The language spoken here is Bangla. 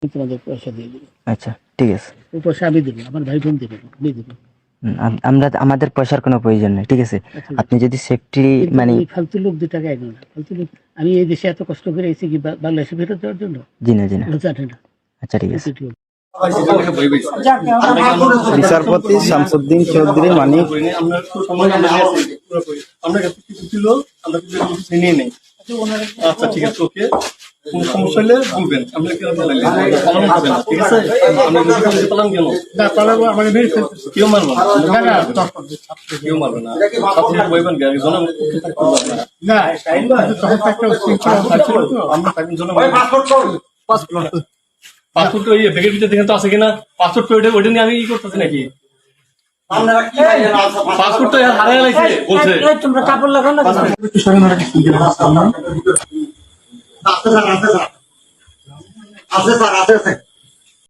তোমাদের পয়সা দিয়ে দেবো। আচ্ছা ঠিক আছে। ওই পয়সা আমি দেবো, আমার ভাই বোন দেবে না, আমি দেবো। আমরা আমাদের পয়সার কোনো প্রয়োজন নেই, ঠিক আছে? আপনি যদি সেফটি মানে ফালতু লোক 2 টাকা এগো না, ফালতু লোক। আমি এই দেশে এত কষ্ট করে এসেছি কি বাংলাদেশে ফেরত দেওয়ার জন্য? জি না জি না। জানে না। আচ্ছা ঠিক আছে। বিচারপতি শামসুদ্দিন চৌধুরী মানিক আচ্ছা ঠিক আছে, ওকে কোন সমস্যা হলে বলবেন, আমরা কি পালন করবেন, ঠিক আছে? আমরা পালন কেন না পালাবো, আমাকে মেরে ফেলতেছে, কেউ মারবো না, কেউ মারবে না, ছাত্রীরা বইবেন গাড়ি জন না আমরা তাই জন পাসপোর্ট ওই ব্যাগের ভিতরে দেখেন তো আছে কিনা, পাসপোর্ট ওইটা নিয়ে আমি ই করতেছি নাকি? পাসপোর্ট তো হারিয়ে গেছে বলছে। তোমরা কাপড় লাগাও না, আছে স্যার, আছে স্যার।